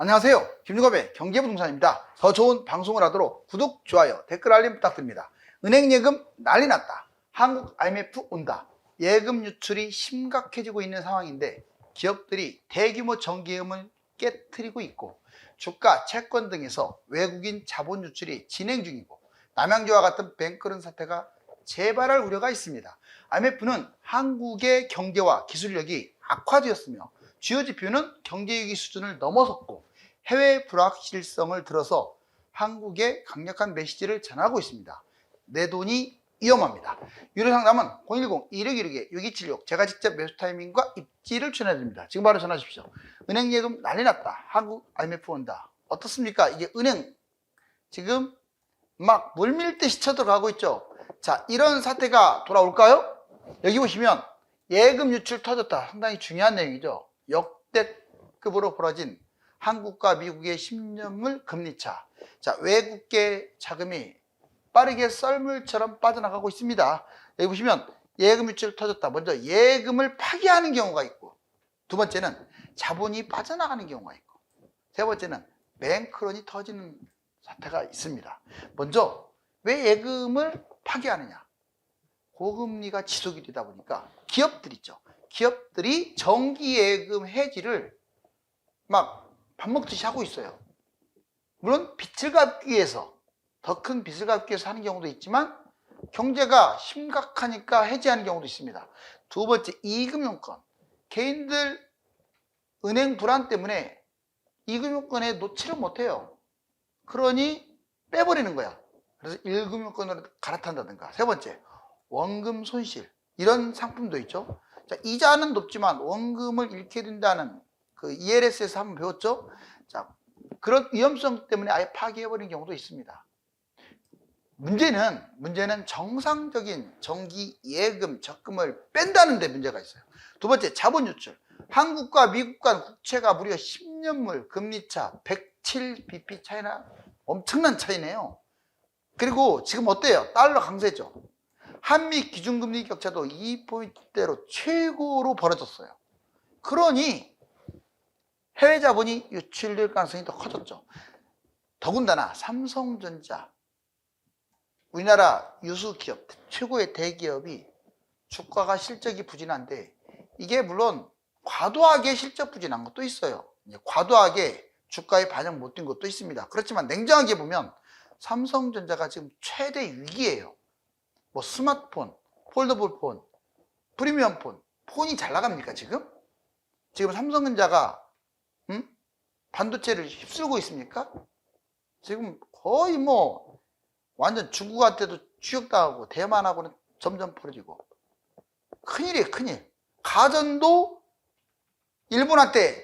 안녕하세요. 김유겁의 경제부동산입니다. 더 좋은 방송을 하도록 구독, 좋아요, 댓글 알림 부탁드립니다. 은행 예금 난리 났다. 한국 IMF 온다. 예금 유출이 심각해지고 있는 상황인데 기업들이 대규모 정기예금을 깨트리고 있고 주가, 채권 등에서 외국인 자본 유출이 진행 중이고 남양주와 같은 뱅크런 사태가 재발할 우려가 있습니다. IMF는 한국의 경제와 기술력이 악화되었으며 주요 지표는 경제위기 수준을 넘어섰고 해외 불확실성을 들어서 한국에 강력한 메시지를 전하고 있습니다. 내 돈이 위험합니다. 유료 상담은 010-2616-6276 제가 직접 매수 타이밍과 입지를 추천해드립니다. 지금 바로 전화 주십시오. 은행 예금 난리 났다. 한국 IMF 온다. 어떻습니까? 이게 은행 지금 막 물밀듯이 쳐들어가고 있죠. 자, 이런 사태가 돌아올까요? 여기 보시면 예금 유출 터졌다. 상당히 중요한 내용이죠. 역대급으로 벌어진 한국과 미국의 10년물 금리차. 자, 외국계 자금이 빠르게 썰물처럼 빠져나가고 있습니다. 여기 보시면 예금 유출 터졌다. 먼저 예금을 파기하는 경우가 있고, 두 번째는 자본이 빠져나가는 경우가 있고, 세 번째는 뱅크런이 터지는 사태가 있습니다. 먼저 왜 예금을 파기하느냐? 고금리가 지속이 되다 보니까 기업들 있죠. 기업들이 정기예금 해지를 막 밥 먹듯이 하고 있어요. 물론 빚을 갚기 위해서, 더 큰 빚을 갚기 위해서 하는 경우도 있지만 경제가 심각하니까 해지하는 경우도 있습니다. 두 번째, 이금융권. 개인들 은행 불안 때문에 이금융권에 놓지를 못해요. 그러니 빼버리는 거야. 그래서 1금융권으로 갈아탄다든가. 세 번째, 원금 손실. 이런 상품도 있죠. 자, 이자는 높지만 원금을 잃게 된다는 그 ELS에서 한번 배웠죠. 자, 그런 위험성 때문에 아예 파기해버리는 경우도 있습니다. 문제는 정상적인 정기 예금 적금을 뺀다는 데 문제가 있어요. 두 번째, 자본 유출. 한국과 미국 간 국채가 무려 10년물 금리차 107bp 차이나 엄청난 차이네요. 그리고 지금 어때요? 달러 강세죠. 한미 기준금리 격차도 2포인트대로 최고로 벌어졌어요. 그러니 해외 자본이 유출될 가능성이 더 커졌죠. 더군다나 삼성전자, 우리나라 유수기업, 최고의 대기업이 주가가 실적이 부진한데, 이게 물론 과도하게 실적 부진한 것도 있어요. 과도하게 주가에 반영 못 된 것도 있습니다. 그렇지만 냉정하게 보면 삼성전자가 지금 최대 위기예요. 뭐 스마트폰, 폴더블 폰, 프리미엄 폰, 폰이 잘 나갑니까 지금? 지금 삼성전자가 반도체를 휩쓸고 있습니까? 지금 거의 뭐 완전 중국한테도 추격당하고 대만하고는 점점 벌어지고 큰일이에요. 큰일. 가전도 일본한테,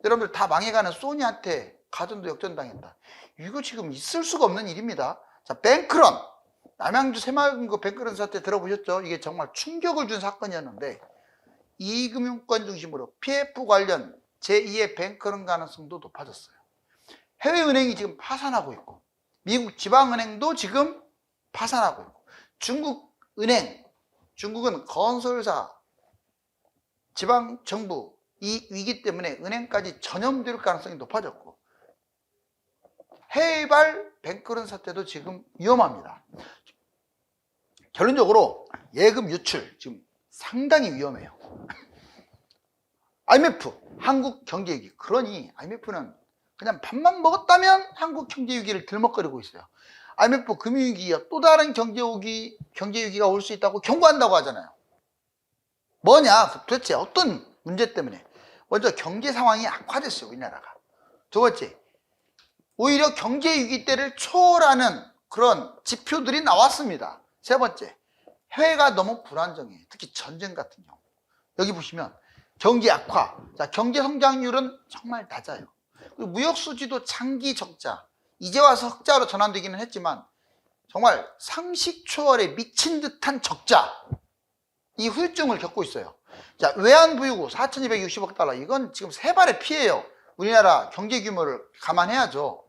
여러분들 다 망해가는 소니한테 가전도 역전당했다. 이거 지금 있을 수가 없는 일입니다. 자, 뱅크런. 남양주 새마을금고 뱅크런 사태 들어보셨죠? 이게 정말 충격을 준 사건이었는데 이금융권 중심으로 PF 관련 제2의 뱅크런 가능성도 높아졌어요. 해외은행이 지금 파산하고 있고 미국 지방은행도 지금 파산하고 있고 중국은행, 중국은 건설사, 지방정부 이 위기 때문에 은행까지 전염될 가능성이 높아졌고 해외발 뱅크런 사태도 지금 위험합니다. 결론적으로 예금 유출 지금 상당히 위험해요. IMF, 한국 경제위기. 그러니 IMF는 그냥 밥만 먹었다면 한국 경제위기를 들먹거리고 있어요. IMF 금융위기야 또 다른 경제위기가 올 수 있다고 경고한다고 하잖아요. 뭐냐? 도대체 어떤 문제 때문에? 먼저 경제 상황이 악화됐어요, 우리나라가. 두 번째, 오히려 경제위기 때를 초월하는 그런 지표들이 나왔습니다. 세 번째, 해외가 너무 불안정해. 특히 전쟁 같은 경우. 여기 보시면 경기 악화. 자, 경제 성장률은 정말 낮아요. 그리고 무역 수지도 장기 적자. 이제 와서 흑자로 전환되기는 했지만 정말 상식 초월에 미친 듯한 적자. 이 후유증을 겪고 있어요. 자, 외환부유고 4,260억 달러. 이건 지금 세 발의 피해예요. 우리나라 경제 규모를 감안해야죠.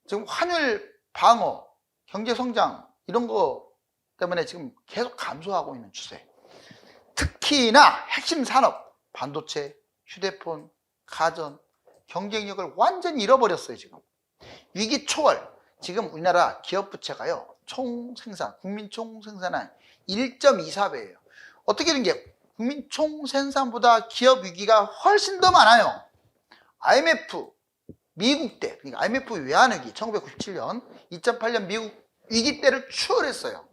지금 환율 방어, 경제 성장 이런 거 때문에 지금 계속 감소하고 있는 추세. 특히나 핵심 산업, 반도체, 휴대폰, 가전, 경쟁력을 완전히 잃어버렸어요. 지금 위기 초월. 지금 우리나라 기업 부채가요, 총 생산, 국민 총 생산은 1.24배예요. 어떻게 된 게 국민 총 생산보다 기업 위기가 훨씬 더 많아요. IMF 미국 때, 그러니까 IMF 외환위기 1997년, 2008년 미국 위기 때를 추월했어요.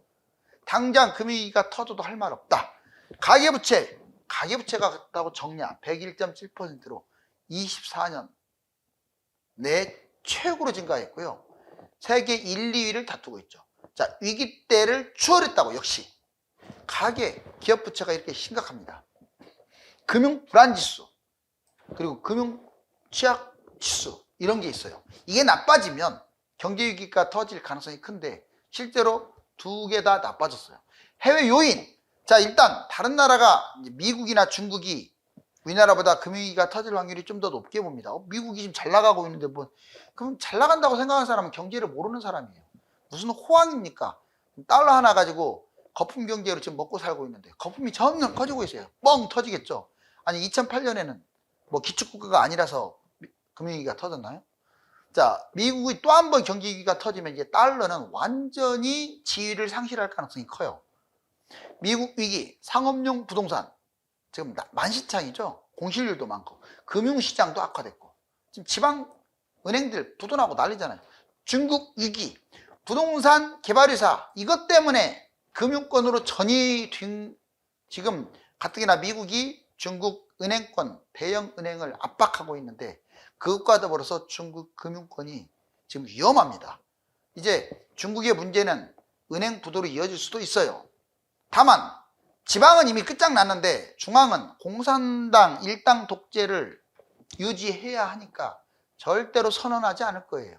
당장 금융위기가 터져도 할 말 없다. 가계부채가 갔다고 정리한 101.7%로 24년 내 최고로 증가했고요. 세계 1, 2위를 다투고 있죠. 자, 위기 때를 추월했다고. 역시 기업 부채가 이렇게 심각합니다. 금융 불안지수, 그리고 금융 취약지수, 이런 게 있어요. 이게 나빠지면 경제위기가 터질 가능성이 큰데 실제로 두 개 다 나빠졌어요. 해외 요인. 자, 일단 다른 나라가, 미국이나 중국이 우리나라보다 금융위기가 터질 확률이 좀 더 높게 봅니다. 미국이 지금 잘 나가고 있는데 그럼 잘 나간다고 생각하는 사람은 경제를 모르는 사람이에요. 무슨 호황입니까? 달러 하나 가지고 거품 경제로 지금 먹고 살고 있는데 거품이 점점 커지고 있어요. 뻥 터지겠죠. 아니 2008년에는 기축국가가 아니라서 금융위기가 터졌나요? 자, 미국이 또 한 번 경제위기가 터지면 이제 달러는 완전히 지위를 상실할 가능성이 커요. 미국 위기, 상업용 부동산 지금 만시창이죠. 공실률도 많고 금융시장도 악화됐고 지금 지방 은행들 부도나고 난리잖아요. 중국 위기, 부동산 개발회사 이것 때문에 금융권으로 전이 된, 지금 가뜩이나 미국이 중국 은행권, 대형 은행을 압박하고 있는데 그것과 더불어서 중국 금융권이 지금 위험합니다. 이제 중국의 문제는 은행 부도로 이어질 수도 있어요. 다만 지방은 이미 끝장났는데 중앙은 공산당 일당 독재를 유지해야 하니까 절대로 선언하지 않을 거예요.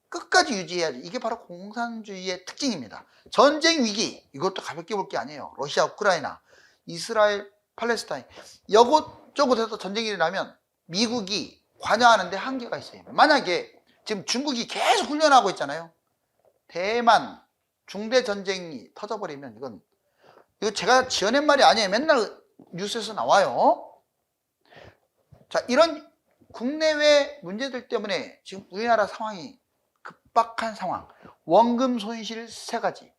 끝까지 유지해야지. 이게 바로 공산주의의 특징입니다. 전쟁 위기, 이것도 가볍게 볼 게 아니에요. 러시아, 우크라이나, 이스라엘, 팔레스타인 이것저것에서 전쟁이 일어나면 미국이 관여하는데 한계가 있어요. 만약에 지금 중국이 계속 훈련하고 있잖아요. 대만 중대전쟁이 터져버리면 이거 제가 지어낸 말이 아니에요. 맨날 뉴스에서 나와요. 자, 이런 국내외 문제들 때문에 지금 우리나라 상황이 급박한 상황. 원금 손실 3가지.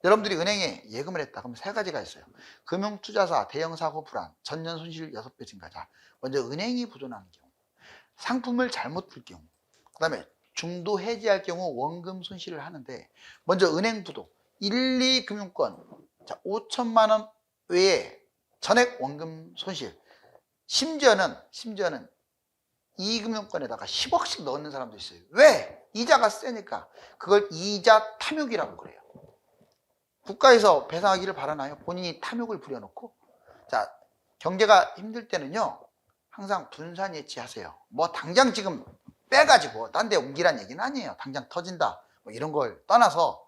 여러분들이 은행에 예금을 했다. 그럼 3가지가 있어요. 금융투자사 대형사고 불안, 전년 손실 6배 증가자. 먼저 은행이 부도나는 경우, 상품을 잘못 풀 경우, 그 다음에 중도 해지할 경우 원금 손실을 하는데, 먼저 은행 부도 1, 2 금융권, 자, 5천만 원 외에 전액 원금 손실. 심지어는 2금융권에다가 10억씩 넣는 사람도 있어요. 왜? 이자가 세니까. 그걸 이자 탐욕이라고 그래요. 국가에서 배상하기를 바라나요? 본인이 탐욕을 부려놓고. 자, 경제가 힘들 때는요, 항상 분산 예치하세요. 당장 지금 빼가지고 딴 데 옮기란 얘기는 아니에요. 당장 터진다, 이런 걸 떠나서,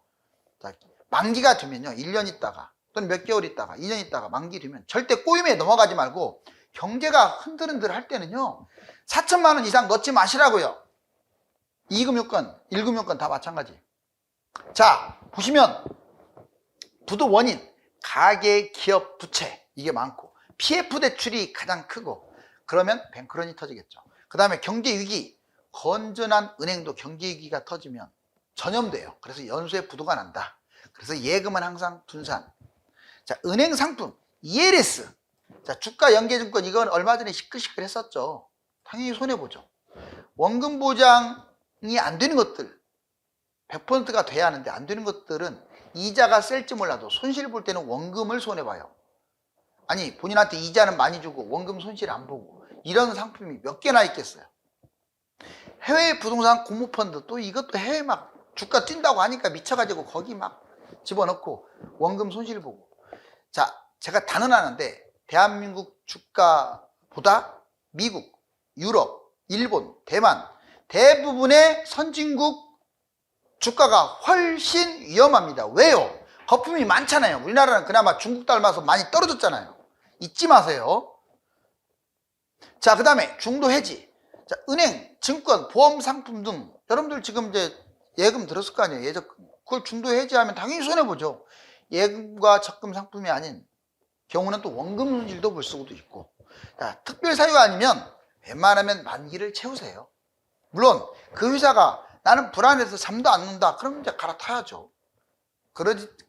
자, 만기가 되면요, 1년 있다가 또는 몇 개월 있다가 2년 있다가 만기 되면 절대 꼬임에 넘어가지 말고, 경제가 흔들흔들 할 때는요 4천만 원 이상 넣지 마시라고요. 2금융권, 1금융권 다 마찬가지. 자, 보시면 부도 원인, 가계 기업 부채 이게 많고 PF 대출이 가장 크고, 그러면 뱅크런이 터지겠죠. 그 다음에 경제 위기, 건전한 은행도 경제 위기가 터지면 전염돼요. 그래서 연소의 부도가 난다. 그래서 예금은 항상 분산. 자, 은행 상품 ELS, 자, 주가 연계증권, 이건 얼마 전에 시끌시끌 했었죠. 당연히 손해보죠. 원금 보장이 안 되는 것들, 100%가 돼야 하는데 안 되는 것들은 이자가 셀지 몰라도 손실 볼 때는 원금을 손해봐요. 아니, 본인한테 이자는 많이 주고 원금 손실 안 보고, 이런 상품이 몇 개나 있겠어요. 해외 부동산 공모펀드, 또 이것도 해외 막 주가 뛴다고 하니까 미쳐가지고 거기 막 집어넣고 원금 손실 보고. 자, 제가 단언하는데 대한민국 주가보다 미국, 유럽, 일본, 대만 대부분의 선진국 주가가 훨씬 위험합니다. 왜요? 거품이 많잖아요. 우리나라는 그나마 중국 닮아서 많이 떨어졌잖아요. 잊지 마세요. 자, 그 다음에 중도 해지. 자, 은행, 증권, 보험 상품 등 여러분들 지금 이제 예금 들었을 거 아니에요. 예적금. 그걸 중도 해지하면 당연히 손해보죠. 예금과 적금 상품이 아닌 경우는 또 원금 손실도 볼 수도 있고. 자, 특별 사유가 아니면 웬만하면 만기를 채우세요. 물론 그 회사가 나는 불안해서 잠도 안 온다. 그럼 이제 갈아타야죠.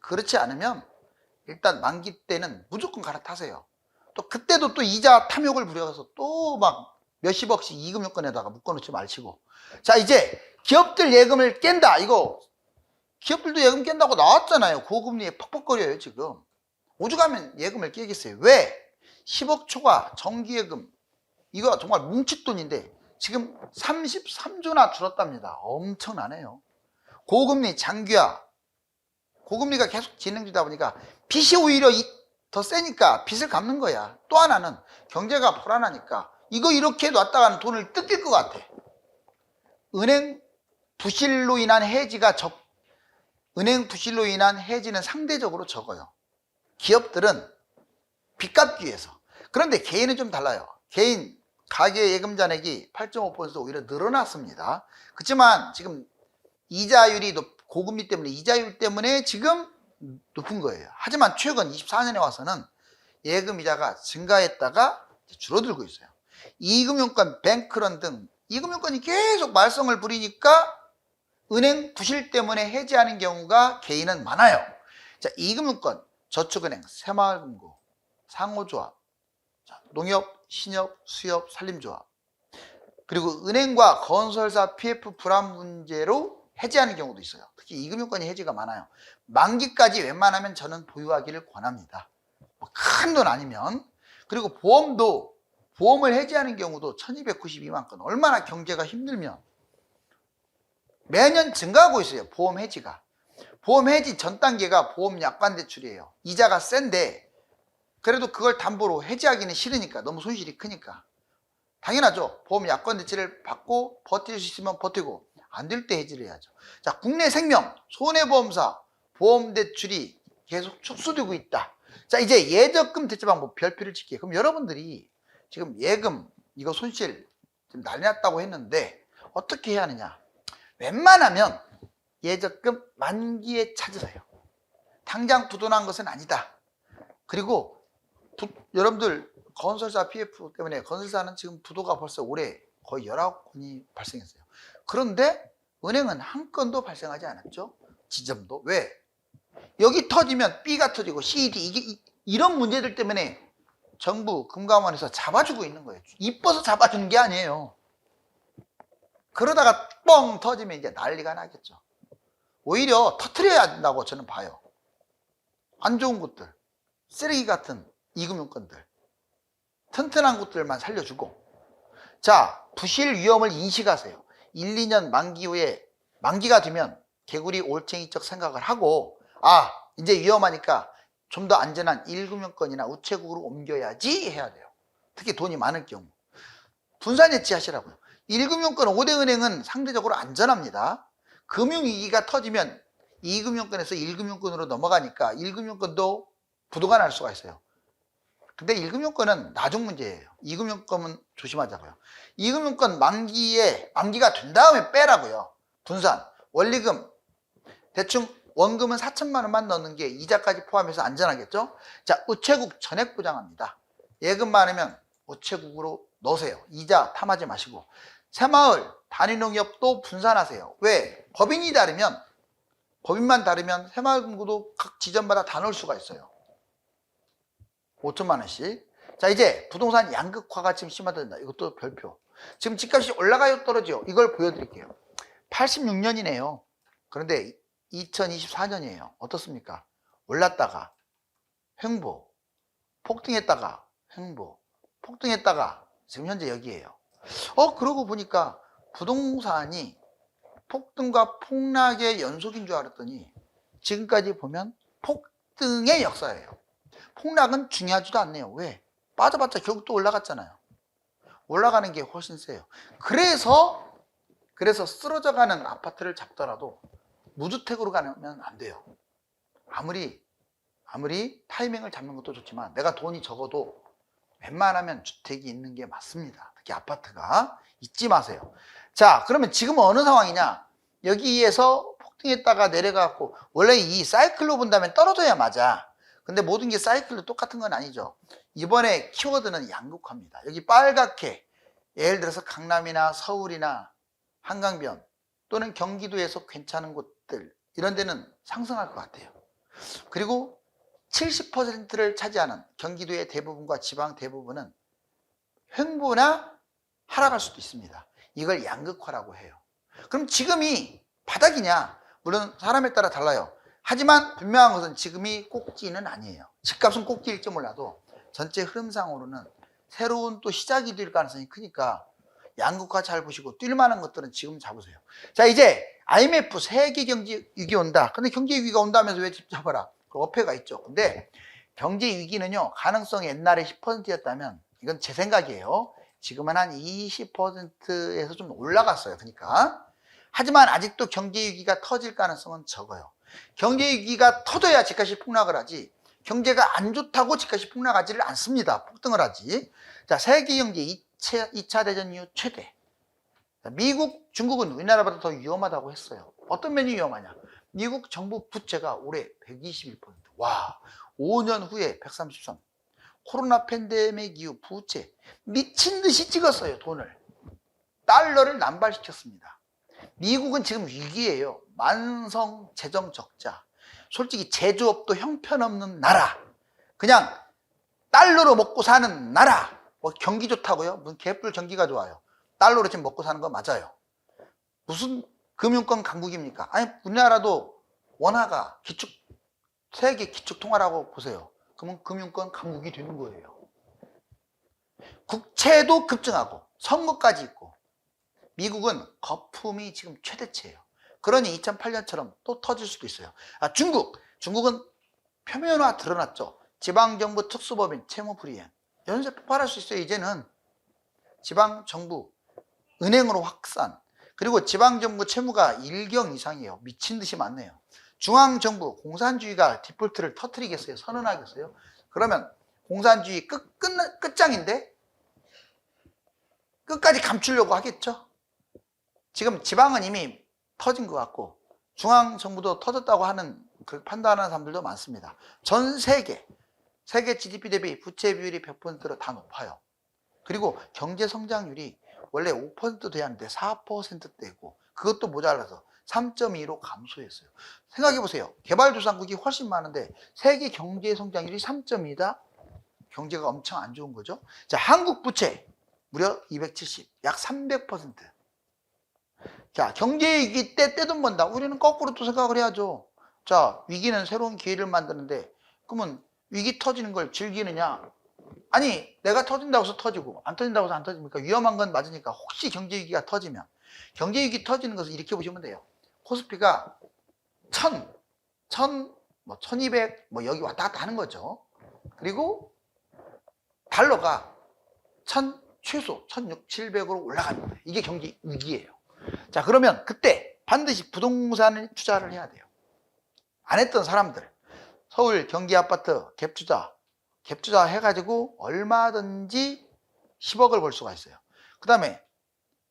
그렇지 않으면 일단 만기 때는 무조건 갈아타세요. 또 그때도 또 이자 탐욕을 부려서 또 막 몇십억씩 이금융권에다가 묶어놓지 마시고. 자, 이제 기업들 예금을 깬다. 이거 기업들도 예금 깬다고 나왔잖아요. 고금리에 퍽퍽거려요 지금. 오죽하면 예금을 깨겠어요. 왜? 10억 초과 정기예금 이거 정말 뭉칫돈인데 지금 33조나 줄었답니다. 엄청나네요. 고금리 장기화, 고금리가 계속 진행되다 보니까 빚이 오히려 더 세니까 빚을 갚는 거야. 또 하나는 경제가 불안하니까 이거 이렇게 놨다가는 돈을 뜯길 것 같아. 은행 부실로 인한 해지가 은행 부실로 인한 해지는 상대적으로 적어요. 기업들은 빚 갚기 위해서. 그런데 개인은 좀 달라요. 개인 가계 예금 잔액이 8.5% 오히려 늘어났습니다. 그렇지만 지금 이자율이 고금리 때문에 이자율 때문에 지금 높은 거예요. 하지만 최근 24년에 와서는 예금 이자가 증가했다가 줄어들고 있어요. 이금융권, 뱅크런 등 이금융권이 계속 말썽을 부리니까 은행 부실 때문에 해지하는 경우가 개인은 많아요. 자, 이금융권, 저축은행, 새마을금고, 상호조합, 농협, 신협, 수협, 산림조합, 그리고 은행과 건설사 PF 불안 문제로 해지하는 경우도 있어요. 특히 이금융권이 해지가 많아요. 만기까지 웬만하면 저는 보유하기를 권합니다. 큰 돈 아니면. 그리고 보험을 해지하는 경우도 1292만 건. 얼마나 경제가 힘들면 매년 증가하고 있어요. 보험 해지가. 보험 해지 전 단계가 보험 약관 대출이에요. 이자가 센데 그래도 그걸 담보로 해지하기는 싫으니까, 너무 손실이 크니까. 당연하죠. 보험 약관 대출을 받고 버틸 수 있으면 버티고 안 될 때 해지를 해야죠. 자, 국내 생명, 손해보험사 보험 대출이 계속 축소되고 있다. 자, 이제 예적금 대체 방법 별표를 칠게요. 그럼 여러분들이 지금 예금 이거 손실 지금 난리 났다고 했는데 어떻게 해야 하느냐? 웬만하면 예적금 만기에 찾으세요. 당장 부도난 것은 아니다. 그리고 여러분들 건설사 PF 때문에 건설사는 지금 부도가 벌써 올해 거의 19건이 발생했어요. 그런데 은행은 한 건도 발생하지 않았죠. 지점도. 왜? 여기 터지면 B가 터지고 C, D 이런 문제들 때문에 정부 금감원에서 잡아주고 있는 거예요. 이뻐서 잡아주는 게 아니에요. 그러다가 뻥 터지면 이제 난리가 나겠죠. 오히려 터트려야 된다고 저는 봐요. 안 좋은 것들, 쓰레기 같은 이금융권들, 튼튼한 것들만 살려주고. 자, 부실 위험을 인식하세요. 1, 2년 만기 후에 만기가 되면 개구리 올챙이적 생각을 하고, 아, 이제 위험하니까 좀 더 안전한 1금융권이나 우체국으로 옮겨야지 해야 돼요. 특히 돈이 많을 경우. 분산 해지하시라고요. 1금융권 5대 은행은 상대적으로 안전합니다. 금융위기가 터지면 2금융권에서 1금융권으로 넘어가니까 1금융권도 부도가 날 수가 있어요. 근데 1금융권은 나중 문제예요. 2금융권은 조심하자고요. 2금융권 만기가 된 다음에 빼라고요. 분산, 원리금, 대충 원금은 4천만 원만 넣는 게 이자까지 포함해서 안전하겠죠? 자, 우체국 전액 보장합니다. 예금 많으면 우체국으로 넣으세요. 이자 탐하지 마시고. 새마을, 단위농협도 분산하세요. 왜? 법인만 다르면 새마을금고도 각 지점마다 다 넣을 수가 있어요. 5천만 원씩. 자, 이제 부동산 양극화가 지금 심화된다. 이것도 별표. 지금 집값이 올라가요, 떨어져요? 이걸 보여드릴게요. 86년이네요. 그런데 2024년이에요. 어떻습니까? 올랐다가 횡보, 폭등했다가 횡보, 폭등했다가 지금 현재 여기에요. 그러고 보니까 부동산이 폭등과 폭락의 연속인 줄 알았더니 지금까지 보면 폭등의 역사예요. 폭락은 중요하지도 않네요. 왜? 빠져봤자 결국 또 올라갔잖아요. 올라가는 게 훨씬 세요. 그래서 쓰러져가는 아파트를 잡더라도 무주택으로 가면 안 돼요. 아무리 타이밍을 잡는 것도 좋지만 내가 돈이 적어도 웬만하면 주택이 있는 게 맞습니다. 특히 아파트가. 잊지 마세요. 자, 그러면 지금은 어느 상황이냐? 여기에서 폭등했다가 내려가고, 원래 이 사이클로 본다면 떨어져야 맞아. 근데 모든 게 사이클로 똑같은 건 아니죠. 이번에 키워드는 양극화입니다. 여기 빨갛게 예를 들어서 강남이나 서울이나 한강변 또는 경기도에서 괜찮은 곳들 이런 데는 상승할 것 같아요. 그리고 70%를 차지하는 경기도의 대부분과 지방 대부분은 횡보나 하락할 수도 있습니다. 이걸 양극화라고 해요. 그럼 지금이 바닥이냐? 물론 사람에 따라 달라요. 하지만 분명한 것은 지금이 꼭지는 아니에요. 집값은 꼭지일지 몰라도 전체 흐름상으로는 새로운 또 시작이 될 가능성이 크니까 양극화 잘 보시고 뛸만한 것들은 지금 잡으세요. 자, 이제 IMF 세계 경제 위기 온다. 근데 경제 위기가 온다면서 왜 집 잡아라? 그 어폐가 있죠. 근데 경제 위기는요, 가능성이 옛날에 10%였다면 이건 제 생각이에요. 지금은 한 20%에서 좀 올라갔어요. 그러니까. 하지만 아직도 경제 위기가 터질 가능성은 적어요. 경제 위기가 터져야 집값이 폭락을 하지, 경제가 안 좋다고 집값이 폭락하지를 않습니다. 폭등을 하지. 자, 세계 경제 2차 대전 이후 최대. 미국, 중국은 우리나라보다 더 위험하다고 했어요. 어떤 면이 위험하냐? 미국 정부 부채가 올해 121%. 와, 5년 후에 133. 코로나 팬데믹 이후 부채 미친 듯이 찍었어요. 돈을. 달러를 남발시켰습니다. 미국은 지금 위기예요. 만성 재정 적자. 솔직히 제조업도 형편없는 나라. 그냥 달러로 먹고 사는 나라. 뭐 경기 좋다고요? 무슨 개뿔 경기가 좋아요. 달러로 지금 먹고 사는 거 맞아요. 무슨 금융권 강국입니까? 아니, 우리나라도 원화가 세계 기축통화라고 보세요. 그러면 금융권 강국이 되는 거예요. 국채도 급증하고 선거까지 있고 미국은 거품이 지금 최대치예요. 그러니 2008년처럼 또 터질 수도 있어요. 중국은 표면화 드러났죠. 지방정부 특수법인 채무불이행 연쇄 폭발할 수 있어요. 이제는 지방정부 은행으로 확산, 그리고 지방정부 채무가 1경 이상이에요. 미친 듯이 많네요. 중앙정부 공산주의가 디폴트를 터뜨리겠어요? 선언하겠어요? 그러면 공산주의 끝장인데 끝까지 감추려고 하겠죠? 지금 지방은 이미 터진 것 같고 중앙정부도 터졌다고 하는 그 판단하는 사람들도 많습니다. 전 세계 GDP 대비 부채 비율이 100%로 다 높아요. 그리고 경제 성장률이 원래 5% 돼야 하는데 4%대고 그것도 모자라서 3.2로 감소했어요. 생각해 보세요. 개발도상국이 훨씬 많은데 세계 경제 성장률이 3.2다? 경제가 엄청 안 좋은 거죠. 자, 한국 부채 무려 270, 약 300%. 자, 경제 위기 때 떼돈 번다. 우리는 거꾸로 또 생각을 해야죠. 자, 위기는 새로운 기회를 만드는데 그러면 위기 터지는 걸 즐기느냐? 아니, 내가 터진다고 해서 터지고 안 터진다고 해서 안 터집니까? 위험한 건 맞으니까 혹시 경제 위기가 터지면 경제 위기 터지는 것을 이렇게 보시면 돼요. 코스피가 1200 뭐 여기 왔다 갔다 하는 거죠. 그리고 달러가 최소 1600으로 올라가는 거예요. 이게 경제 위기예요. 자, 그러면 그때 반드시 부동산에 투자를 해야 돼요. 안 했던 사람들, 서울 경기 아파트 갭투자 해가지고 얼마든지 10억을 벌 수가 있어요. 그 다음에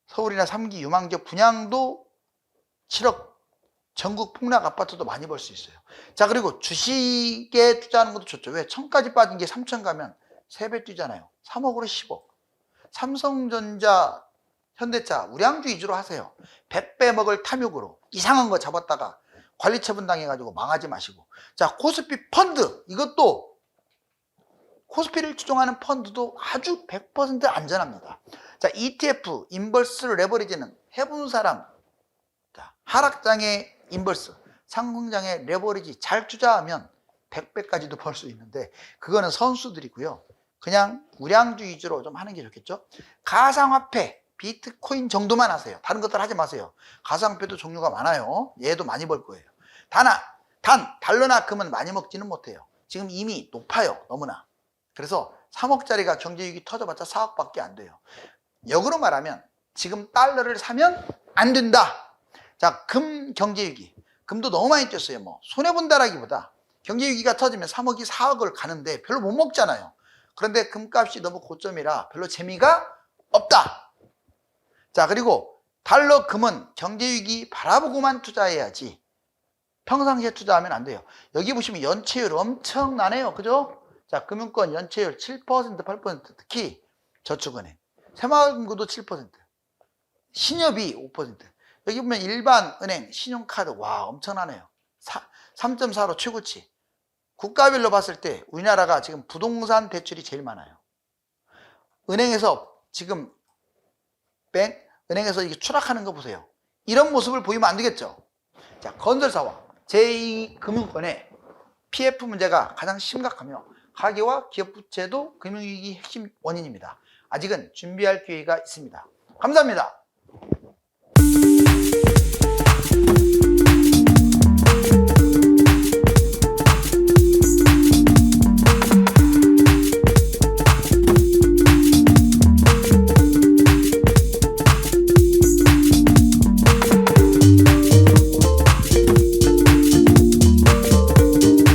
서울이나 3기 유망지역 분양도 7억, 전국 폭락 아파트도 많이 벌 수 있어요. 자, 그리고 주식에 투자하는 것도 좋죠. 왜? 1000까지 빠진 게 3000 가면 3배 뛰잖아요. 3억으로 10억. 삼성전자, 현대차, 우량주 위주로 하세요. 100배 먹을 탐욕으로 이상한 거 잡았다가 관리처분 당해가지고 망하지 마시고. 자, 코스피 펀드, 이것도 코스피를 추종하는 펀드도 아주 100% 안전합니다. 자, ETF, 인버스 레버리지는 해본 사람, 자, 하락장의 인버스, 상승장의 레버리지 잘 투자하면 100배까지도 벌 수 있는데 그거는 선수들이고요. 그냥 우량주 위주로 좀 하는 게 좋겠죠. 가상화폐, 비트코인 정도만 하세요. 다른 것들 하지 마세요. 가상화폐도 종류가 많아요. 얘도 많이 벌 거예요. 단 달러나 금은 많이 먹지는 못해요. 지금 이미 높아요. 너무나. 그래서 3억짜리가 경제위기 터져봤자 4억밖에 안 돼요. 역으로 말하면 지금 달러를 사면 안 된다. 자, 금 경제위기. 금도 너무 많이 뛰었어요. 뭐 손해본다라기보다 경제위기가 터지면 3억이 4억을 가는데 별로 못 먹잖아요. 그런데 금값이 너무 고점이라 별로 재미가 없다. 자, 그리고 달러 금은 경제위기 바라보고만 투자해야지 평상시에 투자하면 안 돼요. 여기 보시면 연체율 엄청나네요. 그죠? 자, 금융권 연체율 7%, 8%, 특히 저축은행. 새마을금고도 7%, 신협이 5%. 여기 보면 일반 은행, 신용카드, 와 엄청나네요. 3.45 최고치. 국가별로 봤을 때 우리나라가 지금 부동산 대출이 제일 많아요. 은행에서 지금 은행에서 이게 추락하는 거 보세요. 이런 모습을 보이면 안 되겠죠. 자, 건설사와 제2금융권의 PF 문제가 가장 심각하며 가계와 기업 부채도 금융위기 핵심 원인입니다. 아직은 준비할 기회가 있습니다. 감사합니다.